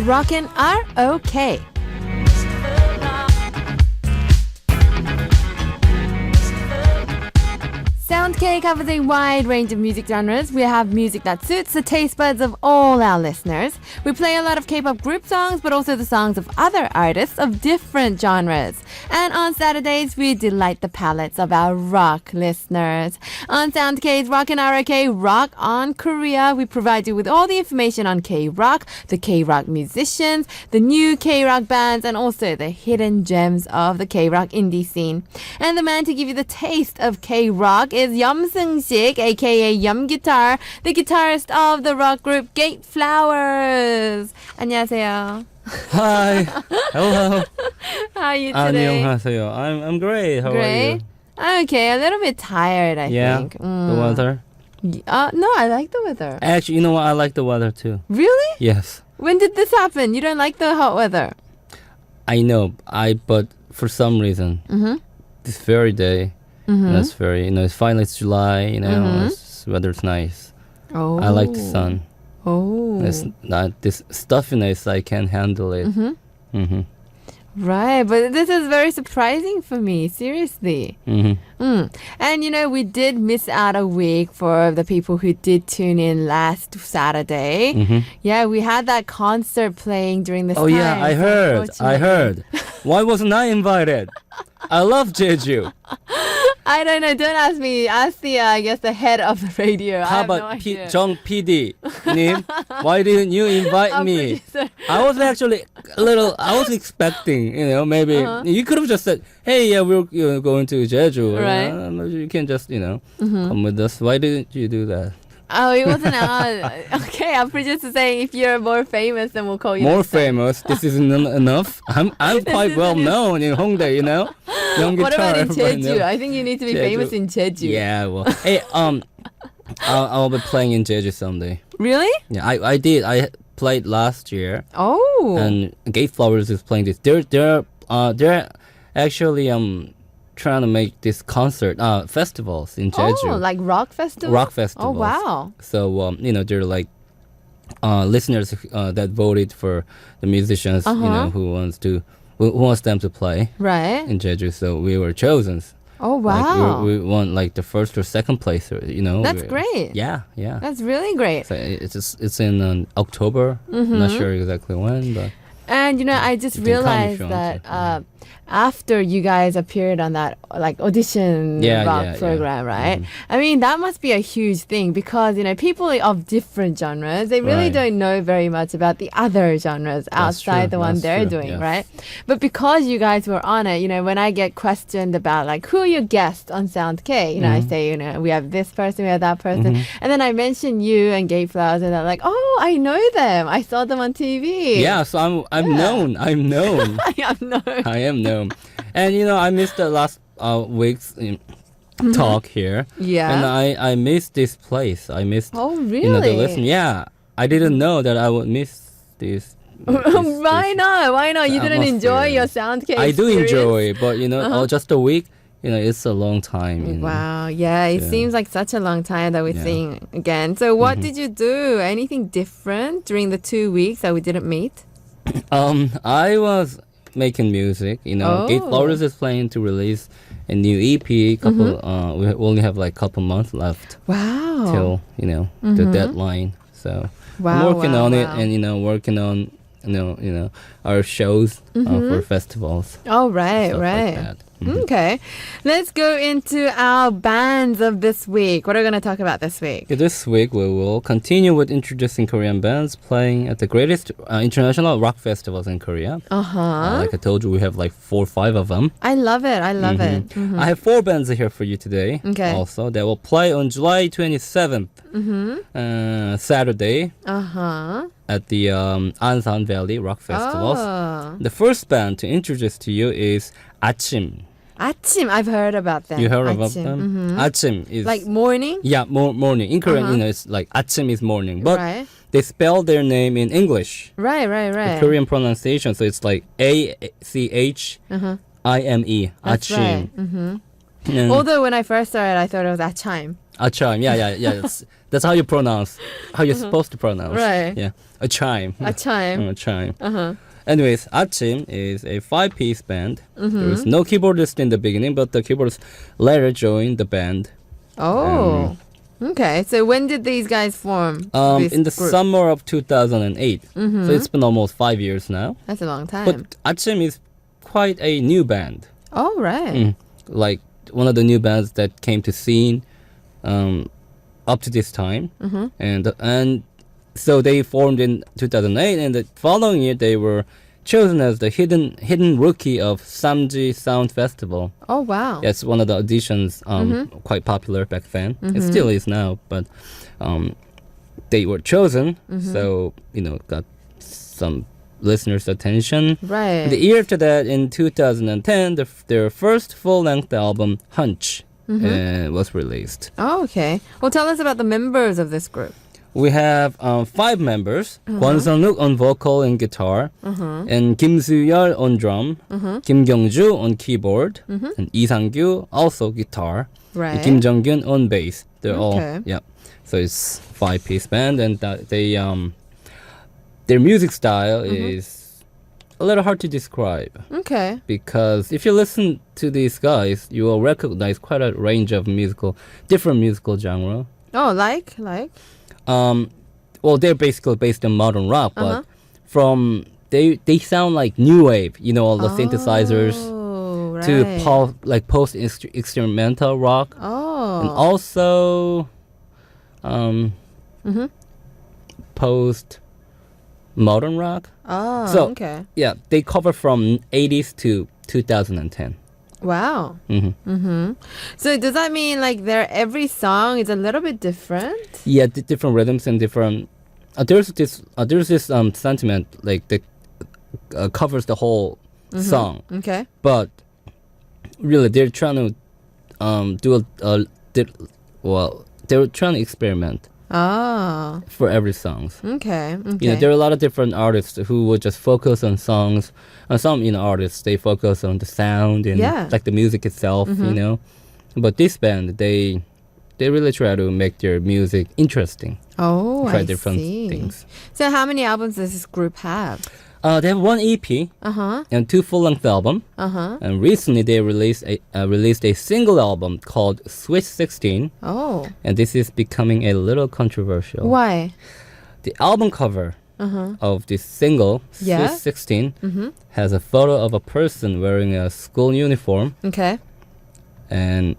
Rockin' are okay. Sound K covers a wide range of music genres. We have music that suits the taste buds of all our listeners. We play a lot of K-pop group songs, but also the songs of other artists of different genres. And on Saturdays, we delight the palates of our rock listeners. On Sound K's Rockin' RK Rock on Korea, we provide you with all the information on K-rock, the K-rock musicians, the new K-rock bands, and also the hidden gems of the K-rock indie scene. And the man to give you the taste of K-rock is Seung-shik, aka Yeom Guitar, the guitarist of the rock group GateFlowers. 안녕하세요. Hi. Hello. How are you today? 안녕하세요. I'm great. How Great. are you? I'm okay. A little bit tired, I Yeah. think. The weather? No, I like the weather. Actually, you know what? I like the weather too. Really? Yes. When did this happen? You don't like the hot weather? I know. But for some reason, this very day, that's very, it's finally it's July, it's, weather's nice. Oh. I like the sun. Oh. It's not this stuffiness, I can't handle it. Right, but this is very surprising for me, seriously. And we did miss out a week for the people who did tune in last Saturday. Yeah, we had that concert playing during this Oh time. yeah, I heard. Why wasn't I invited? I love Jeju. I don't know, don't ask me. Ask the, I guess, the head of the radio. How I have no about idea. Jung PD? 님, why didn't you invite Our me? producer. I was actually I was expecting, maybe you could have just said, hey, yeah, we're going to Jeju. Right. You can just, come with us. Why didn't you do that? Oh, it wasn't on. Okay, our producer saying if you're more famous, then we'll call you More next time. famous. This isn't enough. I'm quite well known in Hongdae, Young What about in guitar, everybody Jeju? knows. I think you need to be Jeju. famous in Jeju. Yeah, well, hey, I'll be playing in Jeju someday. Really? Yeah, I did. I played last year. Oh. And GateFlowers is playing this. They're actually trying to make this concert festivals in Jeju. Oh, like rock festival? Rock festivals. Oh, wow. So they're like listeners that voted for the musicians who wants them to play Right. in Jeju. So we were chosen. Oh, Like, wow. we won like the first or second place. That's great. Yeah. That's really great. So it's in October. I'm not sure exactly when, but. And I just You can come if realized you that want after you guys appeared on that like audition rock program, right? I mean, that must be a huge thing because people of different genres, they really Right. don't know very much about the other genres outside true, the one that's they're true, doing, yes. right? But because you guys were on it, when I get questioned about like who are your guests on Sound K, I say, we have this person, we have that person, and then I mention you and GateFlowers, and they're like, oh, I know them, I saw them on TV. Yeah, so I'm known. I'm known. I am known. And I missed the last week's talk here. Yeah. And I missed this place. I missed Oh, the really? listen. Yeah. I didn't know that I would miss this. Why not? Why not? You didn't enjoy atmosphere. your sound cake. I do experience? enjoy, but just a week, it's a long time. Wow, yeah, it seems like such a long time that we're seeing again. So what did you do? Anything different during the 2 weeks that we didn't meet? I was making music. GateFlowers is planning to release a new EP. We only have like a couple months left Wow. till the deadline. So Wow, I'm working wow, on wow. it, and working on our shows for festivals. Oh, right, stuff right. Like that. Okay, let's go into our bands of this week. What are we going to talk about this week? Okay, this week we will continue with introducing Korean bands playing at the greatest international rock festivals in Korea. Like I told you, we have like 4 or 5 of them. I love it. I love it. I have 4 bands here for you today. Okay. Also, they will play on July 27th, Saturday, at the Ansan Valley Rock Festivals. Oh. The first band to introduce to you is Achim. Achim, I've heard about them. You heard about Achim. them? Achim is Like morning? yeah, morning. In Korean, it's like Achim is morning, but Right. they spell their name in English. Right. The Korean pronunciation, so it's like ACHIME. That's Achim. right. Although when I first started, I thought it was Achim. A chime. Yeah. That's how you pronounce. How you're supposed to pronounce. Right. Yeah. A chime. A chime. A chime. Uh-huh. Anyways, Achim is a 5-piece band. Mm-hmm. There was no keyboardist in the beginning, but the keyboardist later joined the band. Oh. Okay. So when did these guys form? This In the group? summer of 2008. Mm-hmm. So it's been almost 5 years now. That's a long time. But Achim is quite a new band. Oh, right. Like one of the new bands that came to scene up to this time. Mm-hmm. And so they formed in 2008, and the following year they were chosen as the hidden rookie of Samji Sound Festival. Oh, wow. Yeah, it's one of the auditions, quite popular back then. It still is now, but they were chosen, so got some listeners' attention. Right. The year after that, in 2010, their first full-length album, Hunch, was released. Oh, okay. Well, tell us about the members of this group. We have 5 members. Kwon Sun-wook on vocal and guitar, and Kim Soo-yeol on drum, Kim Kyung-ju on keyboard, and Lee Sang-gyu also guitar, Right. and Kim Jung-gyun on bass. They're Okay. all, yeah. So it's 5-piece band, and their music style is a little hard to describe. Okay. Because if you listen to these guys, you will recognize quite a range of different musical genre. Oh, like? Well, they're basically based on modern rock, Uh-huh. but they sound like new wave. All the synthesizers Oh, right. to post experimental rock, Oh. and also post modern rock. Oh, So- okay. Yeah, they cover from 80s to 2010. Wow. Mm-hmm. So does that mean like every song is a little bit different? Yeah, different rhythms and different. There's this sentiment like that covers the whole song, Okay. but really they're trying to they're trying to experiment Oh. for every songs. Okay. Okay. There are a lot of different artists who would just focus on songs, and some artists they focus on the sound and Yeah. like the music itself. But this band they really try to make their music interesting. Oh, Try I different see. things. So how many albums does this group have? They have 1 EP Uh-huh. and 2 full-length album. Uh-huh. And recently they released a single album called Sweet 16. Oh. And this is becoming a little controversial. Why? The album cover of this single, Yeah? Sweet 16, has a photo of a person wearing a school uniform. Okay. And,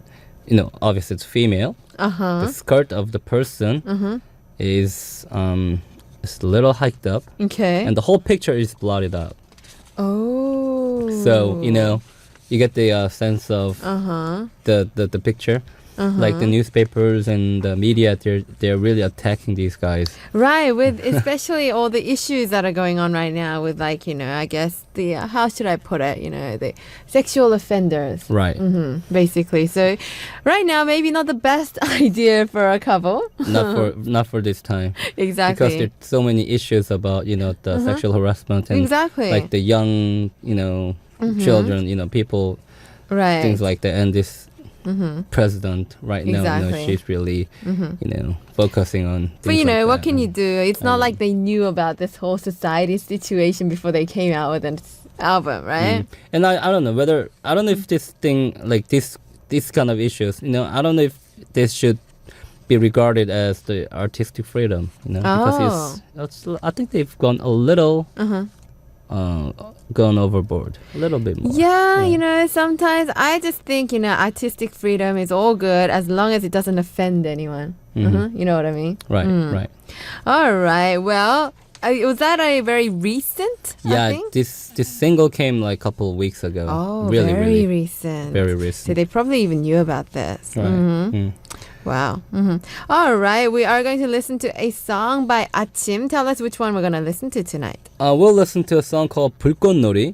obviously it's female. Uh-huh. The skirt of the person is a little hiked up. Okay. And the whole picture is blotted out. Oh. So, you get the sense of Uh-huh. the picture. Like the newspapers and the media, they're really attacking these guys. Right, with especially all the issues that are going on right now with I guess the, how should I put it, the sexual offenders. Right. Basically. So right now, maybe not the best idea for a couple. Not for this time. Exactly. Because there's so many issues about, the sexual harassment and Exactly. like the young, children, people, Right. things like that. And this president right now, Exactly. she's really, focusing on But things like what that. can you do? It's not like they knew about this whole society situation before they came out with an album, right? And I don't know if this thing, like this kind of issues, I don't know if this should be regarded as the artistic freedom, because I think they've gone a little gone overboard a little bit more. Yeah, sometimes I just think, artistic freedom is all good as long as it doesn't offend anyone. You know what I mean? Right, right. All right. Well, was that a very recent thing? This single came like a couple of weeks ago. Oh, really, very really recent. very So recent. they probably even knew about this. Right. Wow. All right. We are going to listen to a song by Achim. Tell us which one we're going to listen to tonight. We'll listen to a song called 불꽃놀이,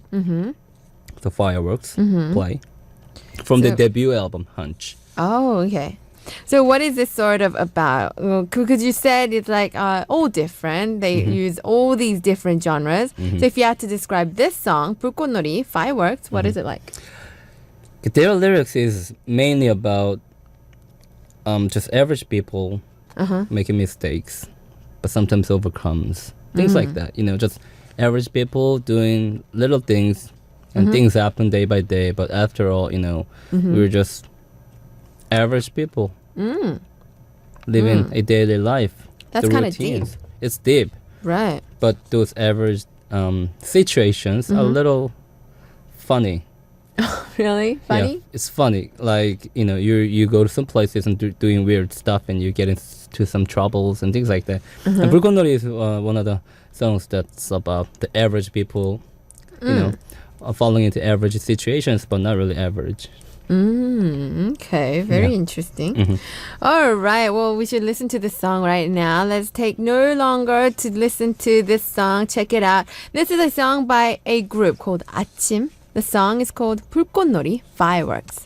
the fireworks play, from the So- debut album Hunch. Oh, okay. So what is this sort of about? Because you said it's like all different. They use all these different genres. So if you had to describe this song, 불꽃놀이, fireworks, what is it like? Their lyrics is mainly about just average people making mistakes, but sometimes overcomes things like that. Just average people doing little things, and things happen day by day. But after all, we're just average people living a daily life. That's kind of deep. It's deep, Right. but those average situations are a little funny. Really? Funny? Yeah, it's funny. Like, you go to some places and doing weird stuff and you get into some troubles and things like that. And 불꽃놀이 is one of the songs that's about the average people, falling into average situations, but not really average. Okay, very interesting. All right, well, we should listen to this song right now. Let's take no longer to listen to this song. Check it out. This is a song by a group called 아침. The song is called 불꽃놀이 Fireworks.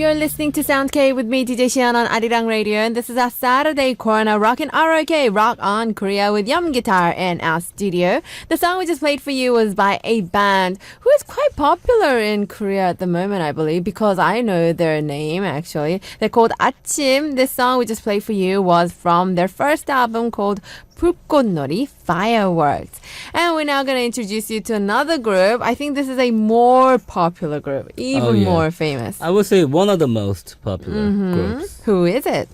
you're listening to Sound K with me, DJ Shion on Arirang Radio, and this is our Saturday corner, Rockin' ROK, Rock on Korea with Yeom Guitar in our studio. The song we just played for you was by a band who is quite popular in Korea at the moment, I believe, because I know their name, actually. They're called Achim. This song we just played for you was from their first album called 불꽃놀이 Fireworks. And we're now going to introduce you to another group. I think this is a more popular group, even more famous. I would say one of the most popular groups. Who is it?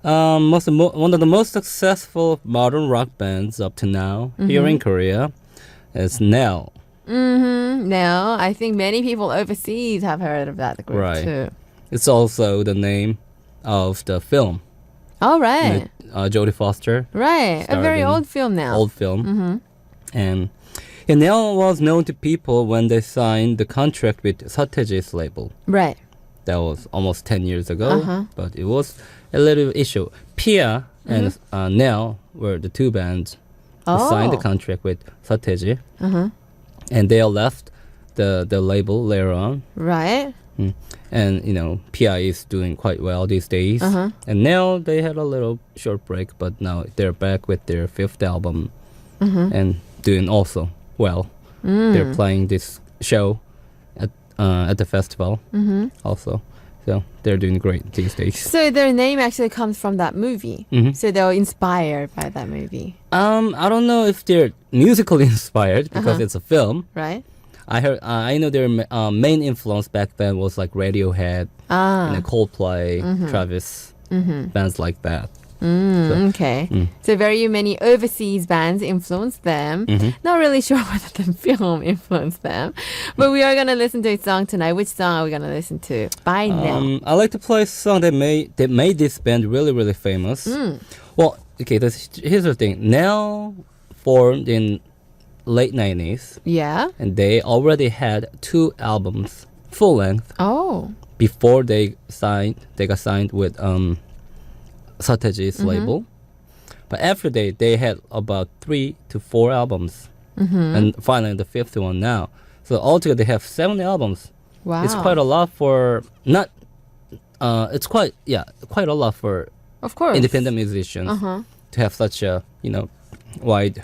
One of the most successful modern rock bands up to now here in Korea is Nell. No, I think many people overseas have heard of that group too. It's also the name of the film. All right. Jodie Foster. Right. A very old film now. Old film. And Nell was known to people when they signed the contract with Sateji's label. Right. That was almost 10 years ago. But it was a little issue. Pia and Nell were the two bands who signed the contract with Sateji. And they all left the label later on. Right. And, you know, Pia is doing quite well these days. And now they had a little short break, but now they're back with their fifth album and doing also well. They're playing this show at the festival also. So they're doing great these days. So their name actually comes from that movie. So they were inspired by that movie. I don't know if they're musically inspired because it's a film. Right. I know their main influence back then was like Radiohead, and Coldplay, Travis, bands like that. Okay. So very many overseas bands influenced them. Not really sure whether the film influenced them. But we are going to listen to a song tonight. Which song are we going to listen to? By Nell. I like to play a song that made this band really, really famous. Well, okay, here's the thing. Nell formed in late 90s. Yeah. And they already had 2 albums, full length. Oh. Before they got signed with Sateji's label. But after they had about 3 to 4 albums. And finally the 5th one now. So altogether they have 7 albums. Wow. It's quite a lot for it's quite a lot for of course independent musicians to have such a, wide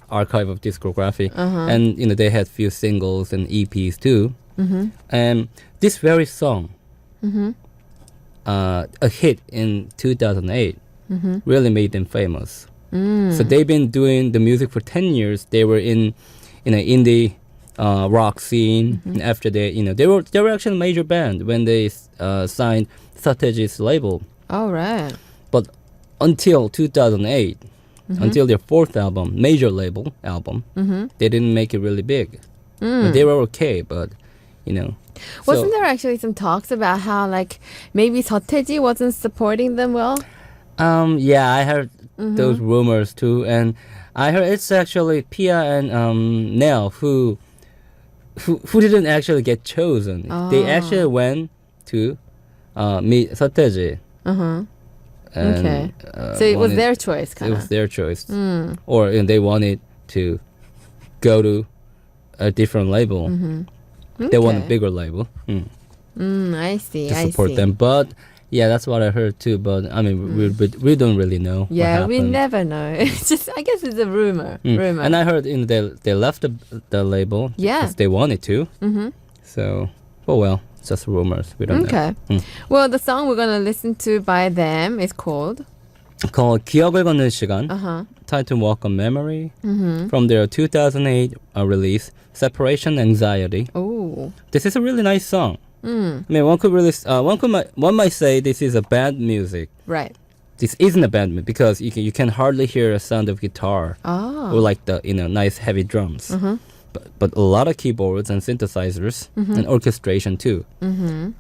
archive of discography. And they had few singles and EPs too. And this very song, a hit in 2008, really made them famous. So they've been doing the music for 10 years. They were in an indie rock scene. And after they were actually a major band when they signed Sateji's label. All right. But until 2008, until their 4th album, major label album, they didn't make it really big. They were okay, but wasn't there actually some talks about how maybe Sateji wasn't supporting them well? Yeah, I heard those rumors too, and I heard it's actually Pia and Nell who didn't actually get chosen. They actually went to meet Sateji. Okay. So it was their choice, kind of. It was their choice. Or they wanted to go to a different label. They want a bigger label. I see. To support them. But yeah, that's what I heard too. But I mean, we don't really know. Yeah, we never know. It's just, I guess it's a rumor. And I heard they left the label because they wanted to. So, well, it's just rumors. We don't know. Well, the song we're going to listen to by them is called 기억을 걷는 시간, titled Walk on Memory, from their 2008 release, Separation Anxiety. Oh, this is a really nice song. I mean, one might say this is a band music. Right. This isn't a band music because you can hardly hear a sound of guitar or like the nice heavy drums. But a lot of keyboards and synthesizers and orchestration too.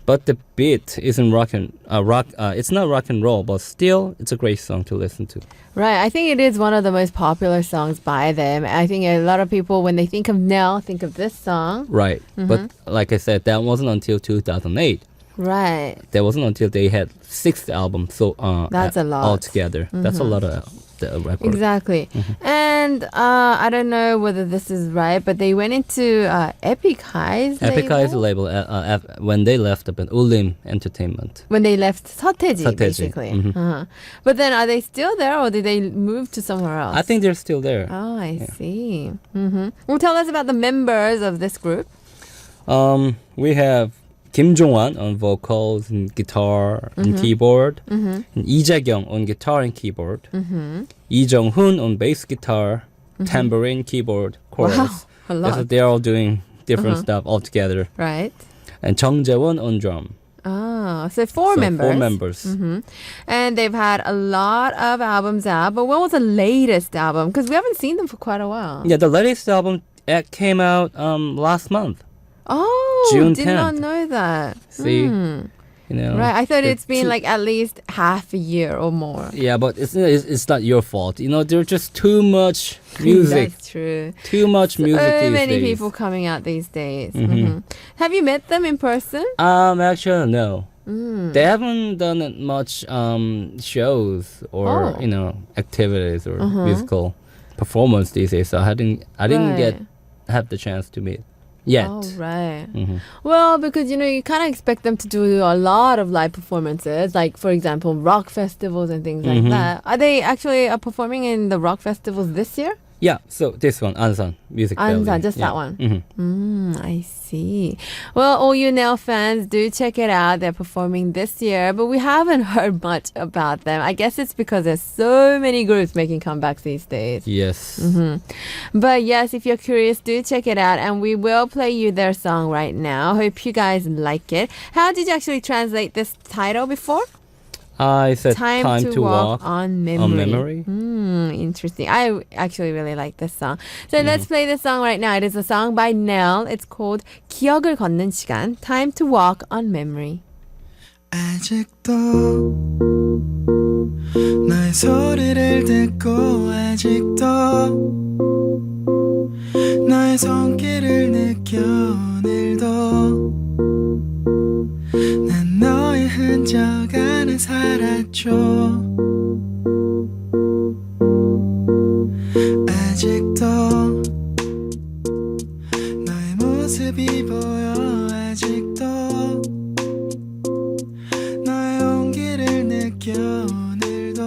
But the beat isn't it's not rock and roll, but still it's a great song to listen to. Right, I think it is one of the most popular songs by them. I think a lot of people, when they think of Nell, think of this song. Right, but like I said, that wasn't until 2008. Right. That wasn't until they had 6th album. So that's a lot altogether. That's a lot of the record. Exactly. And I don't know whether this is right, but they went into Epic High's Epic High's label. when they left the band, Ulim Entertainment. When they left 서태지, 서태지. basically. But then are they still there or did they move to somewhere else? I think they're still there. Oh, I see. Well, tell us about the members of this group. We have Kim Jong-wan on vocals and guitar and keyboard, and Lee Jae-kyung on guitar and keyboard, Lee Jung-hoon on bass guitar, tambourine, keyboard, chorus. Wow, a lot. So they're all doing different stuff all together. Right. And Chung Jae-won on drum. Oh, so four So members. 4 members. And they've had a lot of albums out. But when was the latest album? Because we haven't seen them for quite a while. Yeah, the latest album came out last month. Oh, June did not 10th. know that. See, you know. Right, I thought they're it's been like at least half a year or more. Yeah, but it's not your fault. You know, there's just too much music. That's true. Too much music So these many days. people coming out these days. Have you met them in person? Actually, no. They haven't done much shows or Oh. you know activities or musical performance these days. So I didn't Right. have the chance to meet yet. Oh, right. Well, because, you kind of expect them to do a lot of live performances, like, for example, rock festivals and things like that. Are they actually performing in the rock festivals this year? Yeah. So this one, Ansan Music Valley. Ansan, just that Yeah. one. I see. Well, all you Nell fans, do check it out. They're performing this year, but we haven't heard much about them. I guess it's because there's so many groups making comebacks these days. Yes. But yes, if you're curious, do check it out, and we will play you their song right now. Hope you guys like it. How did you actually translate this title before? I said Time to walk on memory. memory. Interesting. I actually really like this song. So let's play this song right now. It is a song by Nell. It's called 기억을 걷는 시간. Time to walk on memory. 아직도 너의 소리를 듣고 아직도 너의 손길을 느껴 오늘도 난 너의 흔적 안에 살았죠 아직도 너의 모습이 보여 아직도 너의 온기를 느껴 오늘도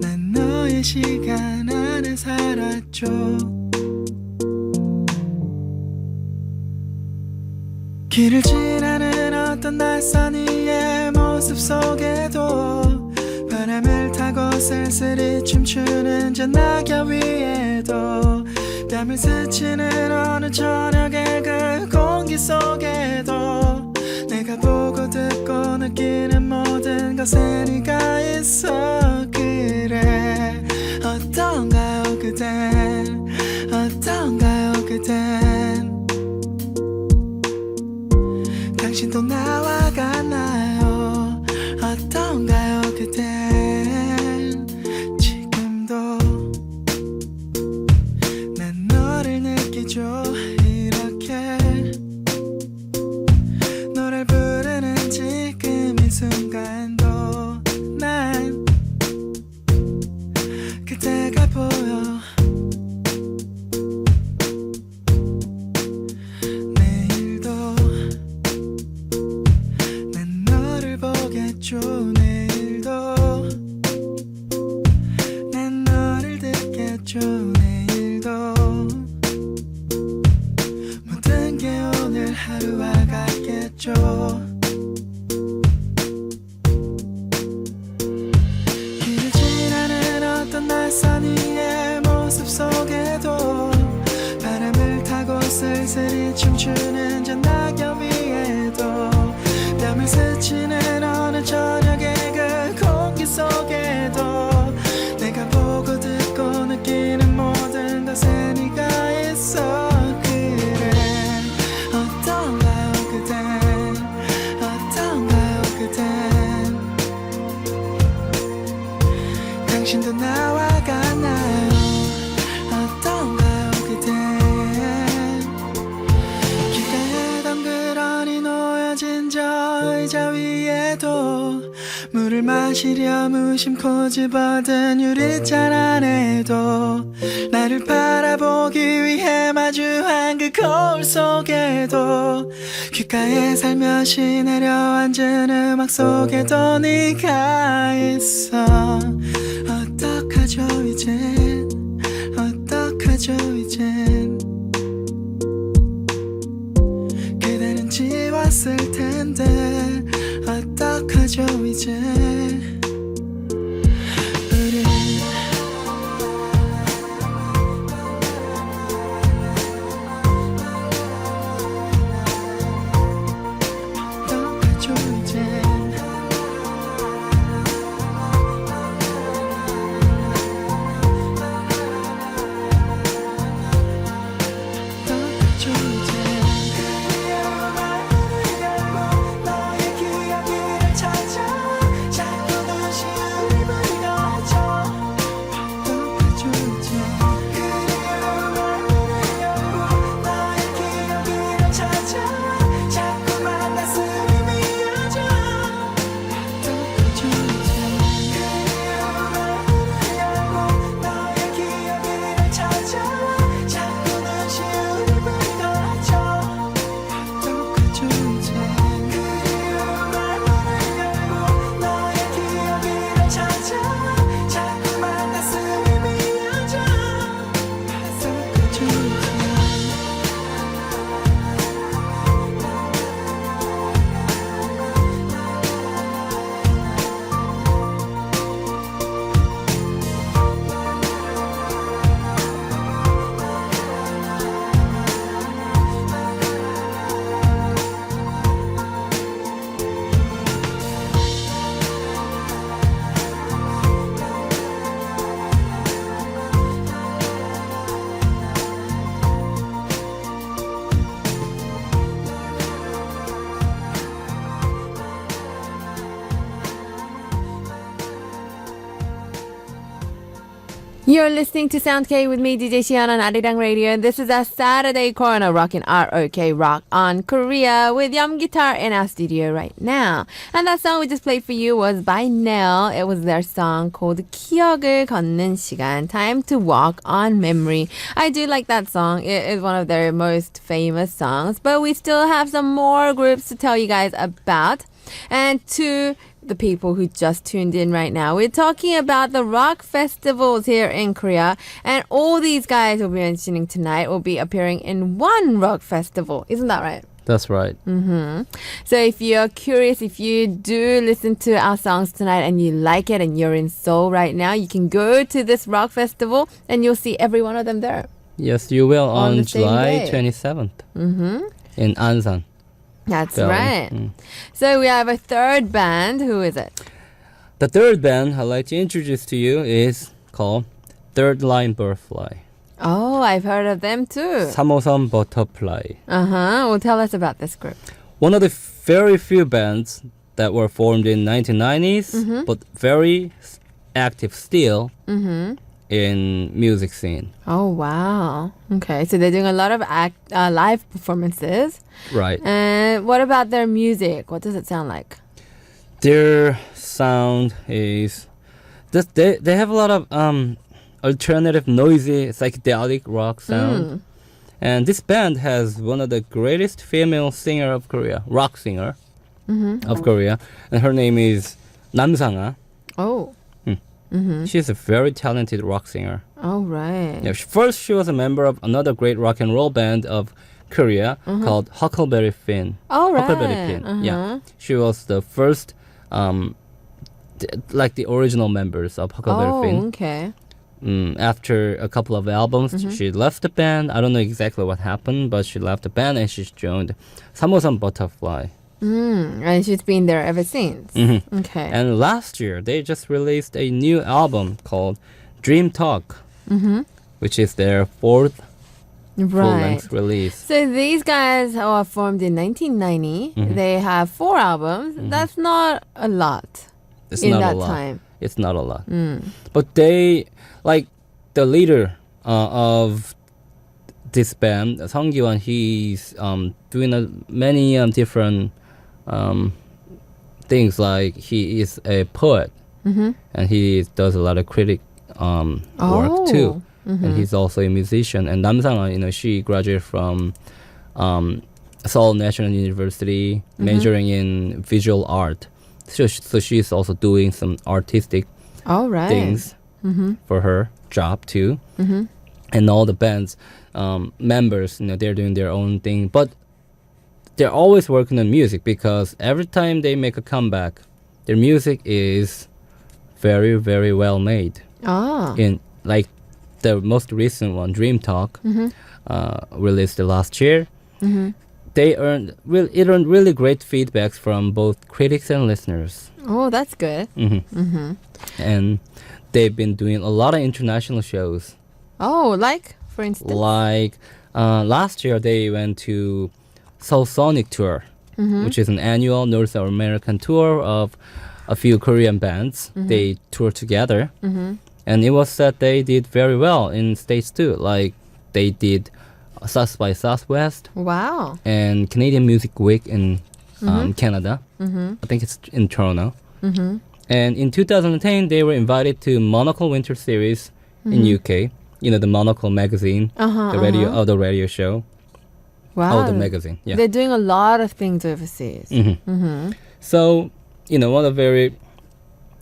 난 너의 시간 안에 살았죠 길을 지나는 어떤 낯선 이의 모습 속에도 바람을 타고 쓸쓸히 춤추는 저 낙엽 위에도 뺨을 스치는 어느 저녁의 그 공기 속에도 내가 보고 듣고 느끼는 모든 것에 네가 있어 그래 어떤가요 그댄 어떤가요 그댄 당신도 나와 같나요 어떤가요 그댄 지금도 난 너를 느끼죠 이렇게 노래를 부르는 지금 이 순간도 난 그대가 보여 내일도 난 너를 보겠죠 내일도 난 너를 듣겠죠 내일도 모든 게 오늘 하루와 같겠죠 길을 지나는 어떤 낯선 이의 모습 속에도 바람을 타고 쓸쓸히 춤추는 저 낙엽 위에도 뺨을 스치는 어느 저녁의 그 공기 속에도 내가 보고 듣고 느끼는 모든 것에 네가 있어 그래 어떤가요 그댄 어떤가요 그댄 당신도 나와 같나요 어떤가요 그댄 길가에 덩그러니 놓여진 저 의자 위 물을 마시려 무심코 집어든 유리잔 안에도 나를 바라보기 위해 마주한 그 거울 속에도 귓가에 살며시 내려앉은 음악 속에도 네가 있어. 어떡하죠 이젠, 어떡하죠 이젠. 그대는 지웠을 텐데 어떡하죠 이제. 우리 어떡하죠 이제. 어떡하죠 이제. You're listening to Sound K with me, DJ Shion on Arirang Radio, and this is our Saturday corner, Rockin' R-O-K, Rock on Korea, with Yum Guitar in our studio right now. And that song we just played for you was by Nell. It was their song called 기억을 걷는 시간, Time to Walk on Memory. I do like that song. It is one of their most famous songs, but we still have some more groups to tell you guys about. And to the people who just tuned in right now, we're talking about the rock festivals here in Korea, and all these guys we'll be mentioning tonight will be appearing in one rock festival. Isn't that right? That's right. So if you're curious, if you do listen to our songs tonight and you like it and you're in Seoul right now, you can go to this rock festival and you'll see every one of them there. Yes, you will On the on same July day. 27th in Ansan. That's Going. right. So we have a third band. Who is it? The third band I'd like to introduce to you is called Third Line Butterfly. Oh, I've heard of them too. 3호선 Butterfly. Well, tell us about this group. One of the very few bands that were formed in 1990s, but very active still in music scene. Oh, wow. Okay, so they're doing a lot of live performances. Right. And what about their music? What does it sound like? Their sound is just they have a lot of alternative, noisy, psychedelic rock sound. And this band has one of the greatest female singer of Korea, rock singer of Korea, and her name is Namsanga. Oh. She's a very talented rock singer. Oh, right. Yeah, first she was a member of another great rock and roll band of Korea called Huckleberry Finn. Oh, right. Huckleberry Finn. Yeah, she was the first, like the original members of Huckleberry Finn. Okay. After a couple of albums, she left the band. I don't know exactly what happened, but she left the band and she joined 3호선 Butterfly. And she's been there ever since. Okay. And last year, they just released a new album called Dream Talk, which is their fourth right. full-length release. So these guys are formed in 1990. They have 4 albums. That's not a lot It's in not that a lot. time. It's not a lot. But they, like the leader of this band, Seung Gi-won, he's doing many different things like he is a poet and he does a lot of critic work too. And he's also a musician. And Namsang, she graduated from Seoul National University, majoring in visual art. So she's also doing some artistic things for her job too. And all the band's members, they're doing their own thing. But they're always working on music because every time they make a comeback, their music is very, very well made. In like the most recent one, Dream Talk, released last year. It earned really great feedbacks from both critics and listeners. Oh, that's good. And they've been doing a lot of international shows. Oh, like, for instance? Like last year, they went to Seoul Sonic Tour, which is an annual North American tour of a few Korean bands. They toured together. And it was said they did very well in States too. Like they did South by Southwest. Wow. And Canadian Music Week in Canada. I think it's in Toronto. And in 2010, they were invited to Monocle Winter Series in UK. The Monocle magazine, the radio show. Wow. Oh, the magazine. Yeah. They're doing a lot of things overseas. So, one of the very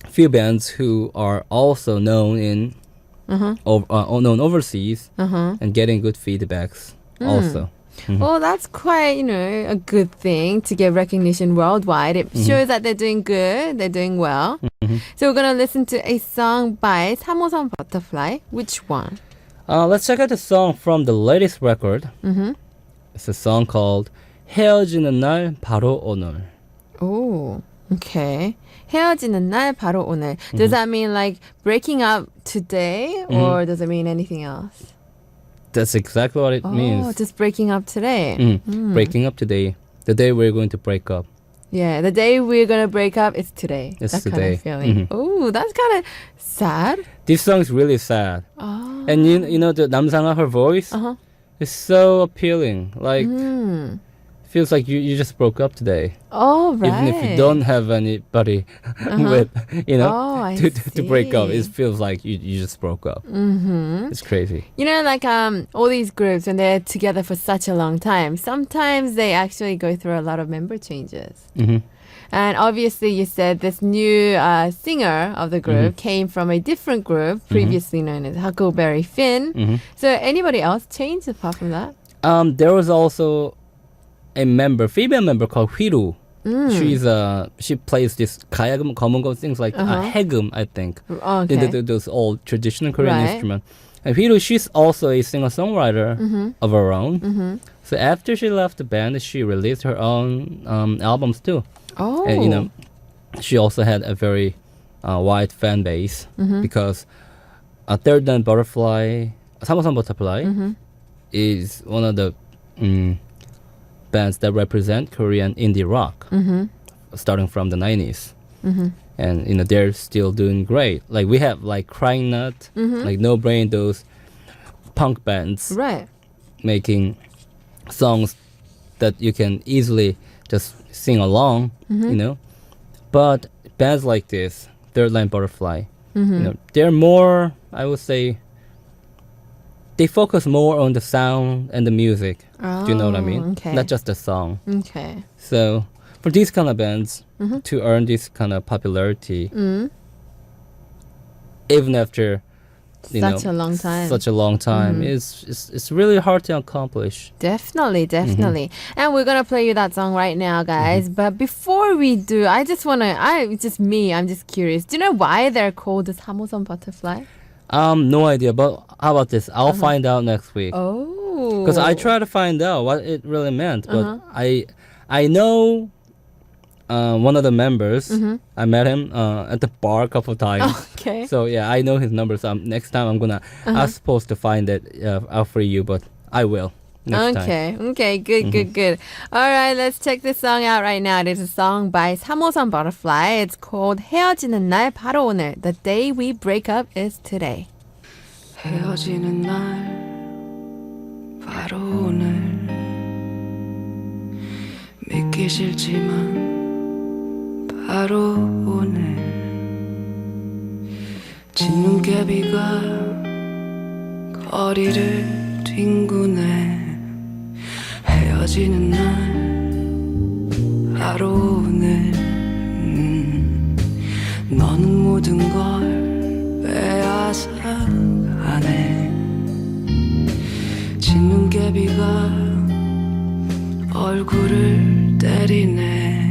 few bands who are also known in known overseas and getting good feedbacks also. Well, that's quite, a good thing to get recognition worldwide. It shows that they're doing good, they're doing well. So we're going to listen to a song by 353 Butterfly. Which one? Let's check out the song from the latest record. It's a song called 헤어지는 날 바로 오늘. Oh, okay. 헤어지는 날 바로 오늘. Does that mean like breaking up today or does it mean anything else? That's exactly what it means. Oh, just breaking up today. Breaking up today. The day we're going to break up. Yeah, the day we're going to break up is today. It's that today. kind of feeling. Oh, that's kind of sad. This song is really sad. Oh. And the Namsanga, her voice is so appealing. Like, feels like you just broke up today. Oh, right. Even if you don't have anybody with, to break up, it feels like you just broke up. It's crazy. Like all these groups, when they're together for such a long time, sometimes they actually go through a lot of member changes. And obviously, you said this new singer of the group came from a different group, previously known as Huckleberry Finn. So anybody else changed apart from that? There was also a female member called Hwiru. She plays this 가야금, 검은고, things like 해금, I think. Okay. Those old traditional Korean instruments. And Hwiru, she's also a singer-songwriter of her own. So after she left the band, she released her own albums too. Oh. And she also had a very wide fan base because Third Than Butterfly, 353 Butterfly, is one of the bands that represent Korean indie rock, starting from the 90s. And they're still doing great. Like we have like Crying Nut, like No Brain, those punk bands, Right. making songs that you can easily just sing along, But bands like this, Third Line Butterfly, they're more, I would say, they focus more on the sound and the music. Do you know what I mean? Okay. Not just the song. Okay. So for these kind of bands to earn this kind of popularity, even after Such a long time. it's really hard to accomplish. Definitely. And we're going to play you that song right now, guys. But before we do, I'm just curious. Do you know why they're called the 353 Butterfly? No idea, but how about this? I'll find out next week. Oh. Because I tried to find out what it really meant, but I know one of the members. I met him at the bar a couple of times. Okay. So yeah, I know his number. So next time I'm supposed to find it out for you, but I will. Next time. Okay, good. All right, let's check this song out right now. It is a song by 353 Butterfly. It's called 헤어지는 날 바로 오늘. The day we break up is today. 헤어지는 날 바로 오늘 믿기 싫지만 바로 오늘 진눈깨비가 거리를 뒹구네 헤어지는 날 바로 오늘 너는 모든 걸 빼앗아가네 진눈깨비가 얼굴을 때리네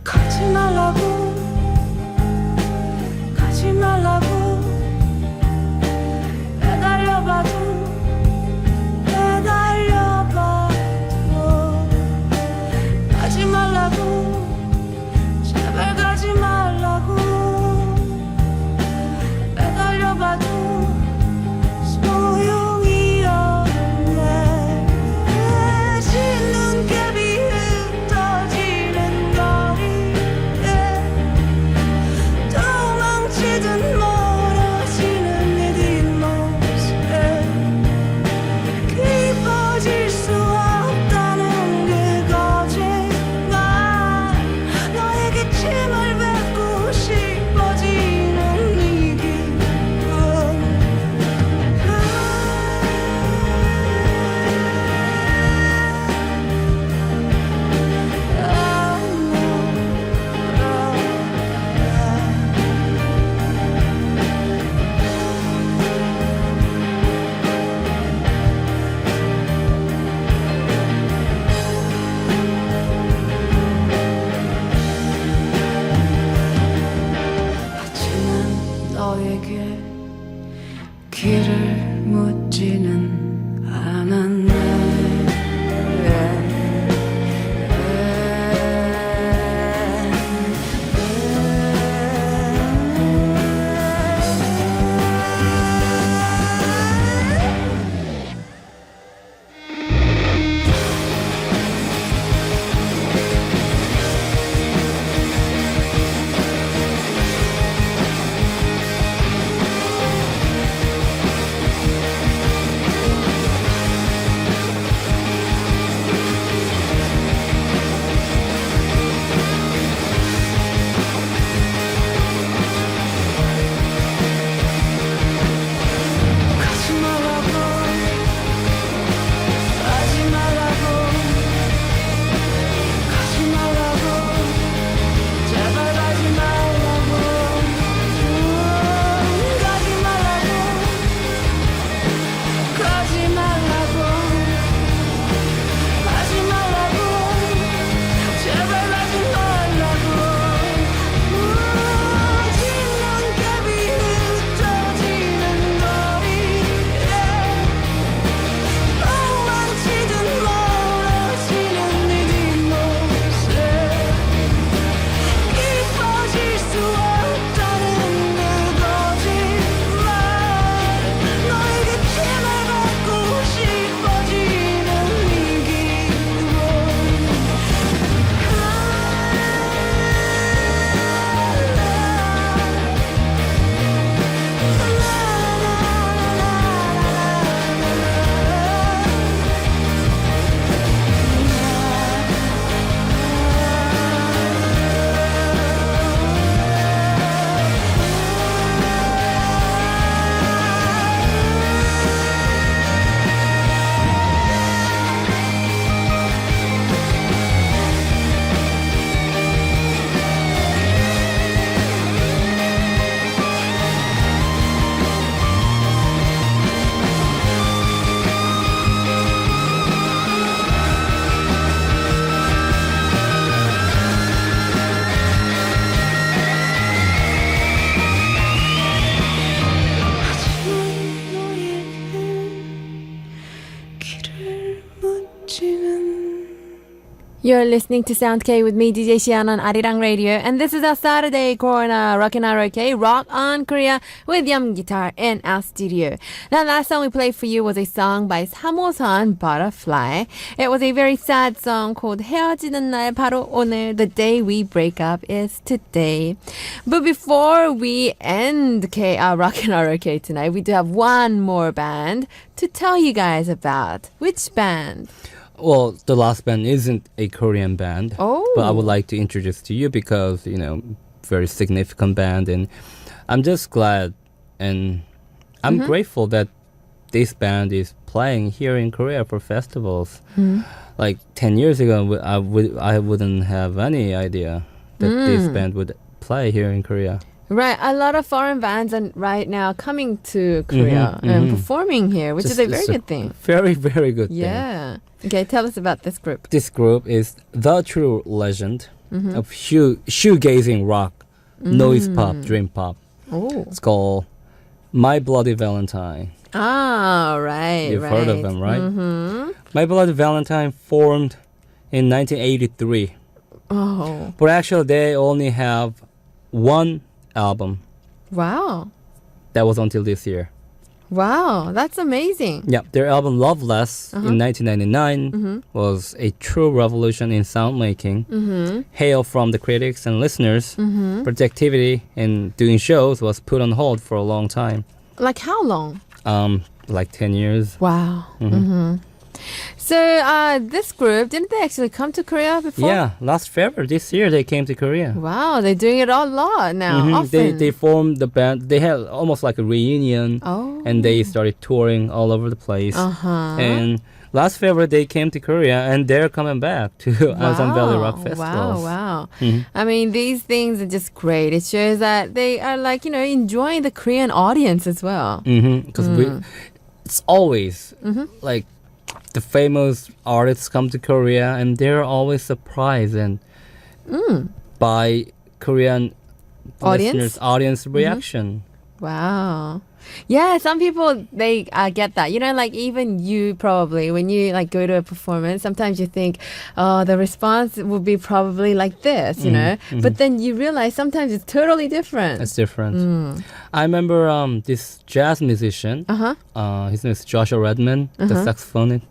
가지 말라고 가지 말라고 매달려봐도 가지 말라고 제발 가지 말라고 매달려봐도 소용이 없네 진눈깨비 흩어지는 거리에 도망치듯 멀어지는 네 뒷모습에 깊어질 수 없다는 그 거짓말 너에게 침을 뱉고 싶어지는 네 기분 하지만 너에게 길을 묻지는 않았네 가지 말라고 가지 말라고 가지 말라고 제발 가지 말라고 가지 말라고 가지 말라고 가지 말라고 제발 가지 말라고 진눈깨비 흩어지는 거리에 도망치듯 멀어지는 네 뒷모습 깊어질 수 없다는 그 거짓말 너에게 침을 뱉고 싶어지는 네 기분 하지만 너에게 길을 묻지는 You're listening to Sound K with me, DJ Xian on Arirang Radio, and this is our Saturday corner, Rockin' K, Rock on Korea with Yum Guitar in our studio. That last song we played for you was a song by 사모선 Butterfly. It was a very sad song called 헤어지는 날 바로 오늘, the day we break up is today. But before we end Rockin' K tonight, we do have one more band to tell you guys about. Which band? Well, the last band isn't a Korean band. Oh. But I would like to introduce to you because, very significant band. And I'm just glad and I'm grateful that this band is playing here in Korea for festivals. Like 10 years ago, I wouldn't have any idea that this band would play here in Korea. Right, a lot of foreign bands are right now coming to Korea and performing here, which is a very good thing. Very, very good thing. Yeah. Okay, tell us about this group. This group is the true legend of shoegazing rock, noise pop, dream pop. Oh. It's called My Bloody Valentine. Ah, right. You've heard of them, right? My Bloody Valentine formed in 1983. Oh. But actually, they only have one album. Wow. That was until this year. Wow, that's amazing. Yeah, their album Loveless in 1999 was a true revolution in sound making. Hail from the critics and listeners. But the activity in doing shows was put on hold for a long time. Like how long? Like 10 years. Wow. So this group, didn't they actually come to Korea before? Yeah, last February this year they came to Korea. Wow, they're doing it a lot now. Often. They formed the band. They had almost like a reunion. Oh. And they started touring all over the place. And last February they came to Korea and they're coming back to Asan Valley Rock Festival. Wow. I mean, these things are just great. It shows that they are like, enjoying the Korean audience as well. Because it's always like the famous artists come to Korea and they're always surprised and by Korean audience reaction. Wow. Yeah, some people, they get that. Like even you probably, when you like go to a performance, sometimes you think, oh, the response will be probably like this, But then you realize sometimes it's totally different. It's different. I remember this jazz musician, his name is Joshua Redman, the saxophone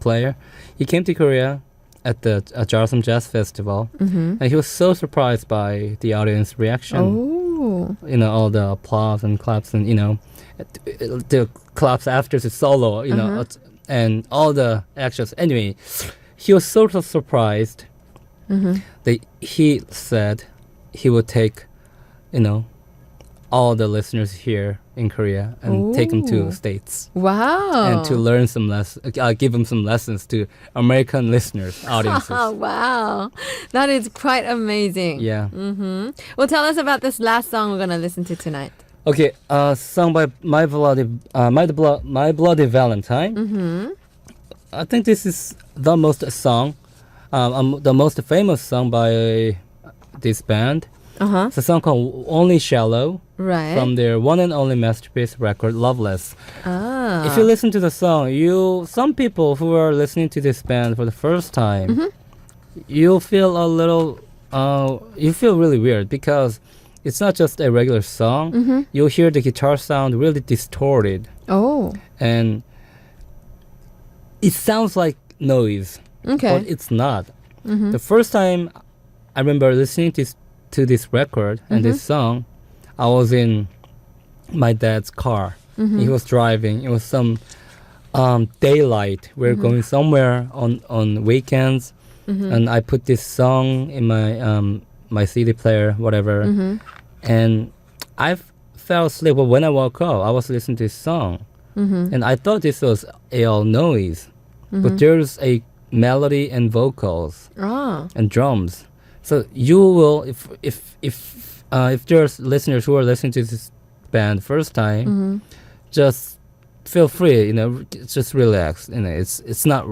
player. He came to Korea at the Jarsum Jazz Festival, and he was so surprised by the audience reaction. Oh. All the applause and claps and, the claps after the solo, and all the actions. Anyway, he was sort of surprised that he said he would take, all the listeners here in Korea and take them to States. Wow. And to learn some lessons, give them some lessons to American listeners, audiences. Wow. That is quite amazing. Yeah. Well, tell us about this last song we're going to listen to tonight. Okay, sung by My Bloody Valentine. I think this is the most famous song by this band. It's a song called Only Shallow from their one and only masterpiece record, Loveless. If you listen to the song, some people who are listening to this band for the first time, you'll feel you feel really weird because it's not just a regular song. You'll hear the guitar sound really distorted. Oh. And it sounds like noise. Okay. But it's not. The first time I remember listening to this record and this song, I was in my dad's car. He was driving. It was some daylight. We're going somewhere on weekends, and I put this song in my CD player, whatever, and I fell asleep. But when I woke up, I was listening to this song, and I thought this was all noise, but there's a melody and vocals and drums. So you will, if there's listeners who are listening to this band first time, just feel free, just relax. It's not,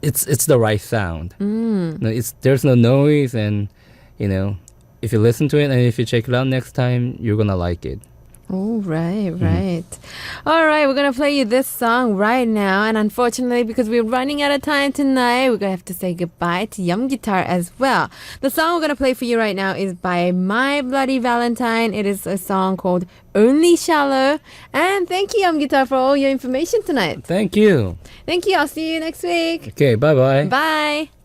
it's the right sound. There's no noise, and if you listen to it and if you check it out next time, you're gonna like it. Oh, right. All right, we're going to play you this song right now. And unfortunately, because we're running out of time tonight, we're going to have to say goodbye to Yeom Guitar as well. The song we're going to play for you right now is by My Bloody Valentine. It is a song called Only Shallow. And thank you, Yeom Guitar, for all your information tonight. Thank you. Thank you. I'll see you next week. Okay, bye-bye. Bye.